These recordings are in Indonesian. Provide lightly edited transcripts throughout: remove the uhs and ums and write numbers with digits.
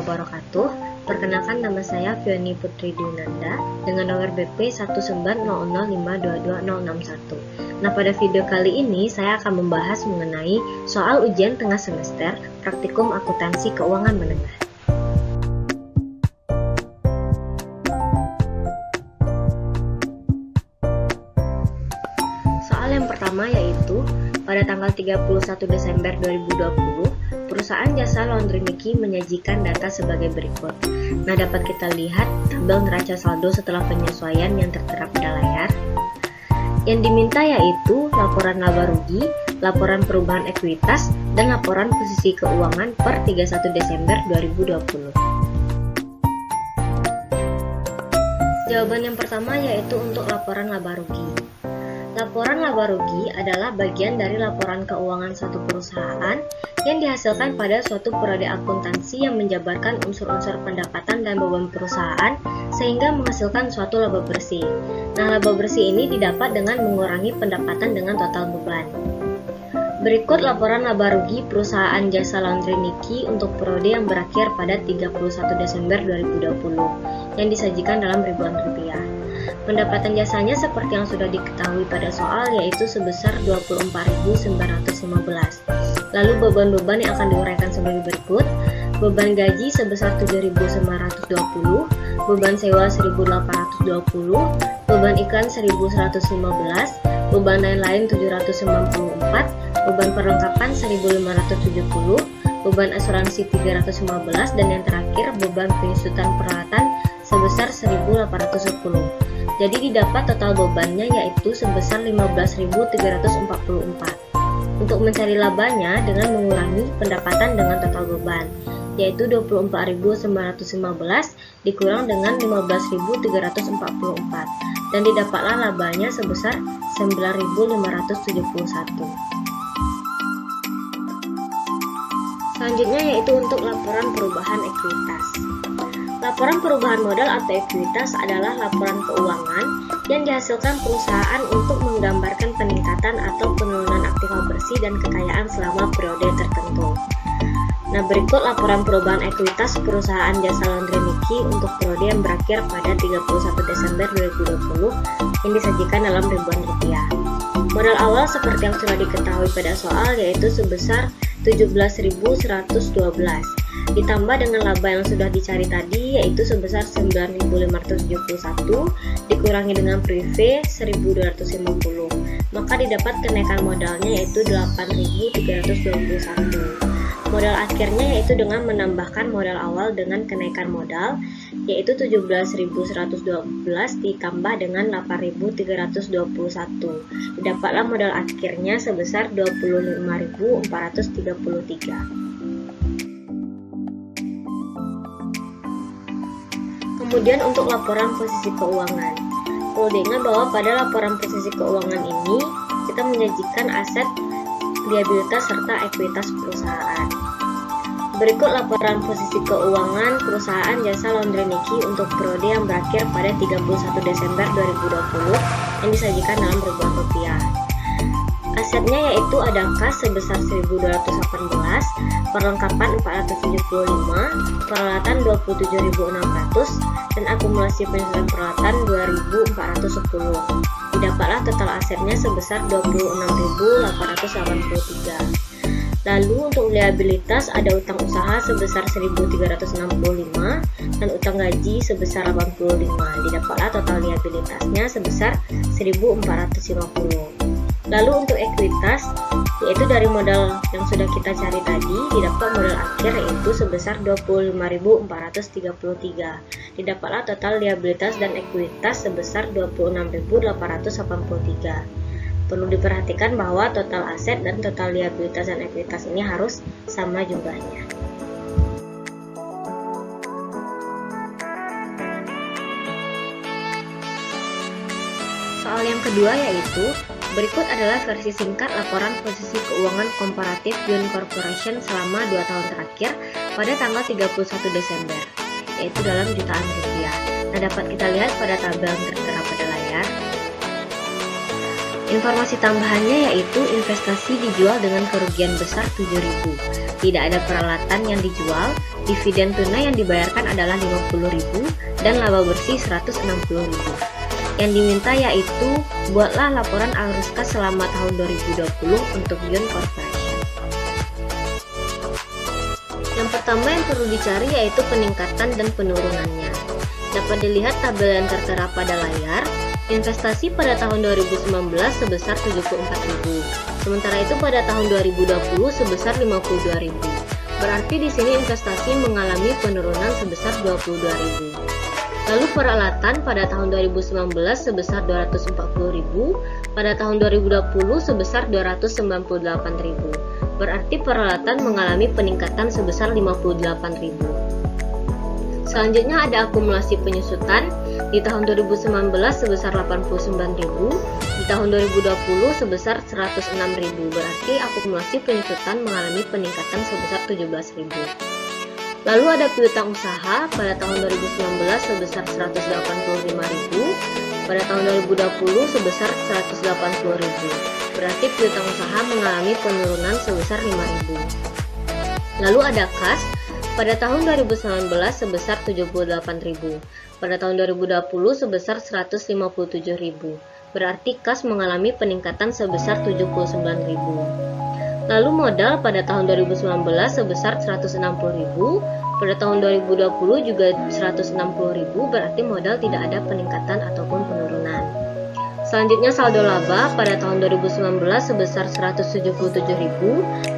wabarakatuh. Perkenalkan, nama saya Fioni Putri Dunanda dengan nomor BP 19005220061. Nah, pada video kali ini saya akan membahas mengenai soal ujian tengah semester praktikum akuntansi keuangan menengah. Soal yang pertama yaitu pada tanggal 31 Desember 2020, perusahaan jasa laundry Niki menyajikan data sebagai berikut. Nah, dapat kita lihat tabel neraca saldo setelah penyesuaian yang tertera pada layar. Yang diminta yaitu laporan laba rugi, laporan perubahan ekuitas, dan laporan posisi keuangan per 31 Desember 2020. Jawaban yang pertama yaitu untuk laporan laba rugi. Laporan laba rugi adalah bagian dari laporan keuangan suatu perusahaan yang dihasilkan pada suatu periode akuntansi yang menjabarkan unsur-unsur pendapatan dan beban perusahaan sehingga menghasilkan suatu laba bersih. Nah, laba bersih ini didapat dengan mengurangi pendapatan dengan total beban. Berikut laporan laba rugi perusahaan jasa laundry Niki untuk periode yang berakhir pada 31 Desember 2020 yang disajikan dalam ribuan rupiah. Pendapatan jasanya seperti yang sudah diketahui pada soal yaitu sebesar 24.915. Lalu beban-beban yang akan diuraikan sebagai berikut. Beban gaji sebesar 7.920, beban sewa 1.820, beban iklan 1.115, beban lain-lain 794, beban perlengkapan 1.570, beban asuransi 315, dan yang terakhir beban penyusutan peralatan sebesar 1.810. Jadi didapat total bebannya yaitu sebesar 15.344. Untuk mencari labanya dengan mengurangi pendapatan dengan total beban, yaitu 24.915 dikurang dengan 15.344, dan didapatlah labanya sebesar 9.571. Selanjutnya yaitu untuk laporan perubahan ekuitas. Laporan perubahan modal atau ekuitas adalah laporan keuangan yang dihasilkan perusahaan untuk menggambarkan peningkatan atau penurunan aktiva bersih dan kekayaan selama periode tertentu. Nah, berikut laporan perubahan ekuitas perusahaan jasa laundry Niki untuk periode yang berakhir pada 31 Desember 2020 yang disajikan dalam ribuan rupiah. Modal awal seperti yang sudah diketahui pada soal yaitu sebesar 17.112. Ditambah dengan laba yang sudah dicari tadi yaitu sebesar 9.571 dikurangi dengan prive 1.250, maka didapat kenaikan modalnya yaitu 8.321. Modal akhirnya yaitu dengan menambahkan modal awal dengan kenaikan modal yaitu 17.112 ditambah dengan 8.321. Didapatlah modal akhirnya sebesar 25.433. Kemudian untuk laporan posisi keuangan, perlu diingat bahwa pada laporan posisi keuangan ini kita menyajikan aset, liabilitas, serta ekuitas perusahaan. Berikut laporan posisi keuangan perusahaan jasa laundry Niki untuk periode yang berakhir pada 31 Desember 2020 yang disajikan dalam ribuan rupiah. Asetnya yaitu ada kas sebesar 1.218, perlengkapan 475, peralatan 27.600, dan akumulasi penyusunan peralatan 2.410. Didapatlah total asetnya sebesar 26.883. Lalu untuk liabilitas ada utang usaha sebesar 1.365 dan utang gaji sebesar 85. Didapatlah total liabilitasnya sebesar 1.450. Lalu untuk ekuitas, yaitu dari modal yang sudah kita cari tadi, didapat modal akhir yaitu sebesar 25.433. Didapatlah total liabilitas dan ekuitas sebesar 26.883. Perlu diperhatikan bahwa total aset dan total liabilitas dan ekuitas ini harus sama jumlahnya. Soal yang kedua yaitu berikut adalah versi singkat laporan posisi keuangan komparatif Beyond Corporation selama 2 tahun terakhir pada tanggal 31 Desember, yaitu dalam jutaan rupiah. Nah, dapat kita lihat pada tabel yang tertera pada layar. Informasi tambahannya yaitu investasi dijual dengan kerugian besar 7.000. Tidak ada peralatan yang dijual Dividen tunai yang dibayarkan adalah 50.000 dan laba bersih 160.000. Yang diminta yaitu buatlah laporan arus kas selama tahun 2020 untuk Yun Corporation. Yang pertama yang perlu dicari yaitu peningkatan dan penurunannya. Dapat dilihat tabel yang tertera pada layar. Investasi pada tahun 2019 sebesar 74.000, sementara itu pada tahun 2020 sebesar 52.000. Berarti di sini investasi mengalami penurunan sebesar 22.000. Lalu peralatan pada tahun 2019 sebesar 240.000, pada tahun 2020 sebesar 298.000. Berarti peralatan mengalami peningkatan sebesar 58.000. Selanjutnya ada akumulasi penyusutan. Di tahun 2019 sebesar 89.000, di tahun 2020 sebesar 106.000. Berarti akumulasi penyusutan mengalami peningkatan sebesar 17.000. Lalu ada piutang usaha pada tahun 2019 sebesar 185.000, pada tahun 2020 sebesar 180.000. Berarti piutang usaha mengalami penurunan sebesar 5.000. Lalu ada kas pada tahun 2019 sebesar 78.000, pada tahun 2020 sebesar 157.000. Berarti kas mengalami peningkatan sebesar 79.000. Lalu modal pada tahun 2019 sebesar 160.000, pada tahun 2020 juga 160.000, berarti modal tidak ada peningkatan ataupun penurunan. Selanjutnya saldo laba pada tahun 2019 sebesar 177.000,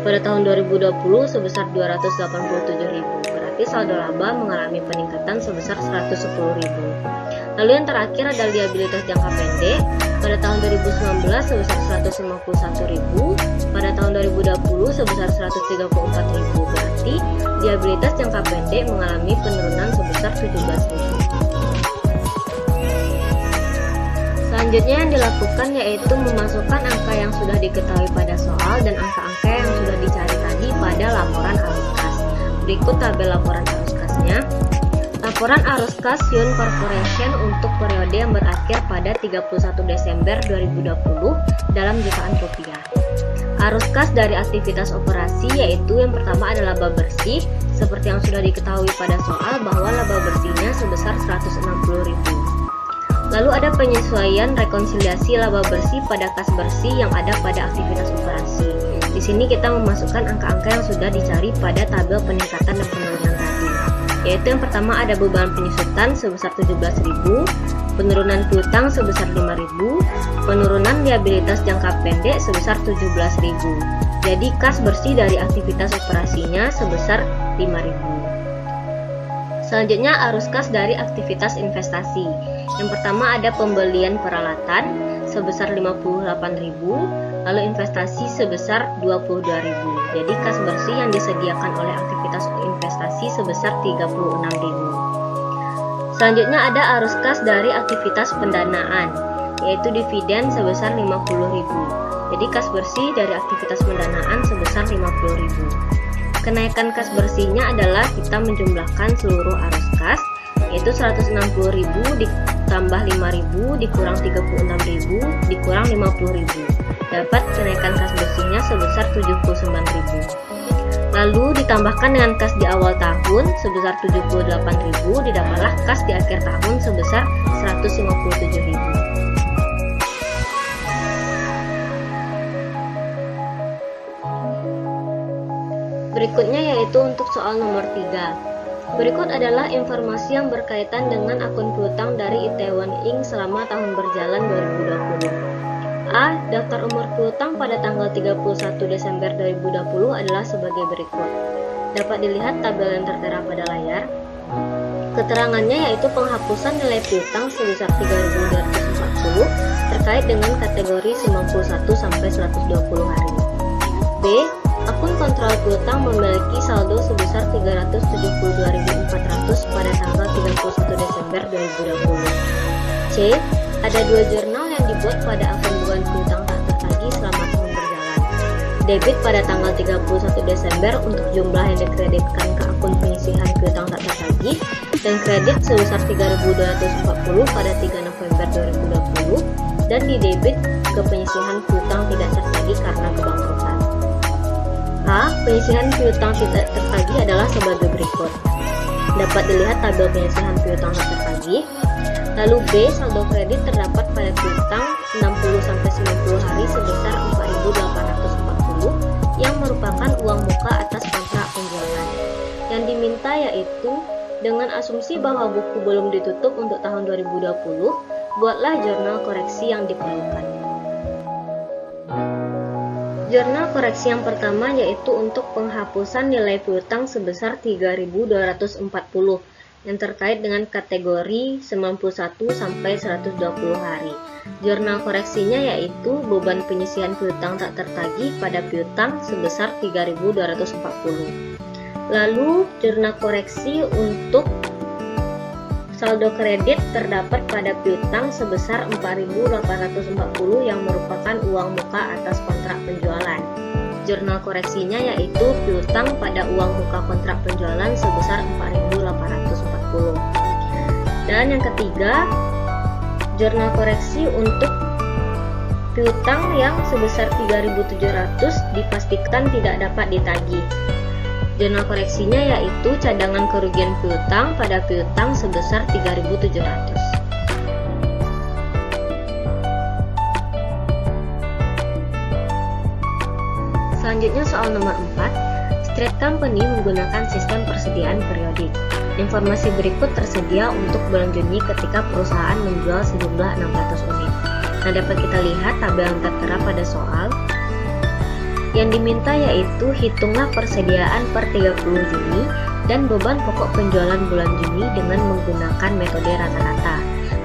pada tahun 2020 sebesar 287.000. Berarti saldo laba mengalami peningkatan sebesar 110.000. Lalu yang terakhir ada liabilitas jangka pendek. Pada tahun 2019 sebesar 151.000, pada tahun 2020 sebesar 134.000. Berarti liabilitas jangka pendek mengalami penurunan sebesar 17.000. Selanjutnya yang dilakukan yaitu memasukkan angka yang sudah diketahui pada soal dan angka-angka yang sudah dicari tadi pada laporan arus kas. Berikut tabel laporan arus kasnya. Laporan arus kas Yun Corporation untuk periode yang berakhir pada 31 Desember 2020 dalam jutaan rupiah. Arus kas dari aktivitas operasi yaitu yang pertama adalah laba bersih, seperti yang sudah diketahui pada soal bahwa laba bersihnya sebesar 160.000. Lalu ada penyesuaian rekonsiliasi laba bersih pada kas bersih yang ada pada aktivitas operasi. Di sini kita memasukkan angka-angka yang sudah dicari pada tabel peningkatan dan penurunan tadi. Yaitu yang pertama ada beban penyusutan sebesar 17.000, penurunan piutang sebesar 5.000, penurunan liabilitas jangka pendek sebesar 17.000. Jadi kas bersih dari aktivitas operasinya sebesar 5.000. Selanjutnya arus kas dari aktivitas investasi. Yang pertama ada pembelian peralatan sebesar 58.000, lalu investasi sebesar 22.000. Jadi kas bersih yang disediakan oleh aktivitas investasi sebesar 36.000. Selanjutnya ada arus kas dari aktivitas pendanaan, yaitu dividen sebesar 50.000. Jadi kas bersih dari aktivitas pendanaan sebesar 50.000. Kenaikan kas bersihnya adalah kita menjumlahkan seluruh arus kas, yaitu 160.000 ditambah 5.000 dikurang 36.000 dikurang 50.000. Dapat kenaikan kas bersihnya sebesar 79.000. Lalu ditambahkan dengan kas di awal tahun sebesar 78.000, didapatlah kas di akhir tahun sebesar 157.000. Berikutnya yaitu untuk soal nomor 3. Berikut adalah informasi yang berkaitan dengan akun piutang dari Itaewon Inc. selama tahun berjalan 2020. A. Daftar umur piutang pada tanggal 31 Desember 2020 adalah sebagai berikut. Dapat dilihat tabel yang tertera pada layar. Keterangannya yaitu penghapusan nilai piutang sebesar 3.240 terkait dengan kategori 91 sampai 120 hari. B. Akun kontrol piutang memiliki saldo sebesar 372.400 pada tanggal 31 Desember 2020. C. Ada 2 jurnal yang dibuat pada akun beban piutang tak tertagih selama tahun berjalan. Debit pada tanggal 31 Desember untuk jumlah yang dikreditkan ke akun penyisihan piutang tak tertagih dan kredit sebesar 3.240 pada 3 November 2020 dan didebit ke penyisihan piutang tidak tertagih karena kebangkrutan. A. Penyisihan piutang tidak tertagih adalah sebagai berikut. Dapat dilihat tabel penyisihan piutang tak tertagih. Lalu B. Saldo kredit terdapat pada piutang 60-90 hari sebesar 4.840 yang merupakan uang muka atas kontrak penjualan. Yang diminta yaitu dengan asumsi bahwa buku belum ditutup untuk tahun 2020, buatlah jurnal koreksi yang diperlukan. Jurnal koreksi yang pertama yaitu untuk penghapusan nilai piutang sebesar 3.240 yang terkait dengan kategori 91 sampai 120 hari. Jurnal koreksinya yaitu beban penyisihan piutang tak tertagih pada piutang sebesar 3.240. Lalu jurnal koreksi untuk saldo kredit terdapat pada piutang sebesar 4.840 yang merupakan uang muka atas kontrak penjualan. Jurnal koreksinya yaitu piutang pada uang muka kontrak penjualan sebesar 4.840. Dan yang ketiga, jurnal koreksi untuk piutang yang sebesar 3.700 dipastikan tidak dapat ditagih. Jurnal koreksinya yaitu cadangan kerugian piutang pada piutang sebesar 3.700. Selanjutnya soal nomor 4. Street Company menggunakan sistem persediaan periodik. Informasi berikut tersedia untuk bulan Juni ketika perusahaan menjual sejumlah 600 unit. Nah, dapat kita lihat tabel yang tertera pada soal. Yang diminta yaitu hitunglah persediaan per 30 Juni dan beban pokok penjualan bulan Juni dengan menggunakan metode rata-rata.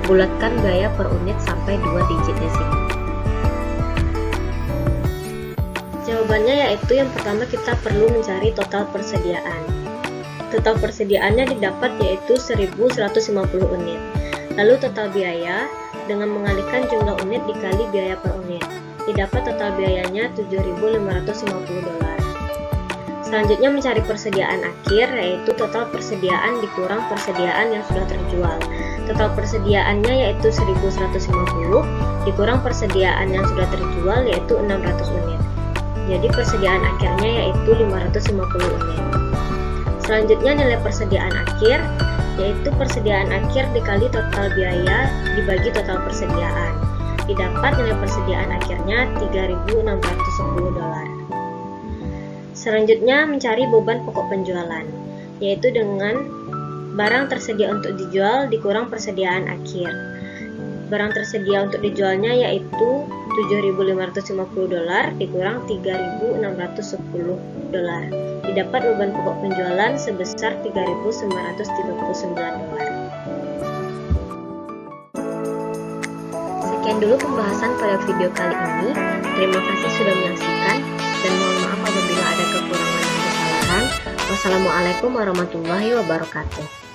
Bulatkan gaya per unit sampai 2 digit desimal. Jawabannya yaitu yang pertama kita perlu mencari total persediaan. Total persediaannya didapat yaitu 1.150 unit. Lalu total biaya dengan mengalihkan jumlah unit dikali biaya per unit. Didapat total biayanya $7.550. Selanjutnya mencari persediaan akhir yaitu total persediaan dikurang persediaan yang sudah terjual. Total persediaannya yaitu 1.150 dikurang persediaan yang sudah terjual yaitu 600 unit. Jadi persediaan akhirnya yaitu 550 unit. Selanjutnya nilai persediaan akhir yaitu persediaan akhir dikali total biaya dibagi total persediaan. Didapat nilai persediaan akhirnya $3.610. Selanjutnya mencari beban pokok penjualan, yaitu dengan barang tersedia untuk dijual dikurang persediaan akhir. Barang tersedia untuk dijualnya yaitu $7.550 dikurang $3.610. Didapat beban pokok penjualan sebesar $3.939. Sekian dulu pembahasan pada video kali ini. Terima kasih sudah menyaksikan dan mohon maaf apabila ada kekurangan dan kesalahan. Wassalamualaikum warahmatullahi wabarakatuh.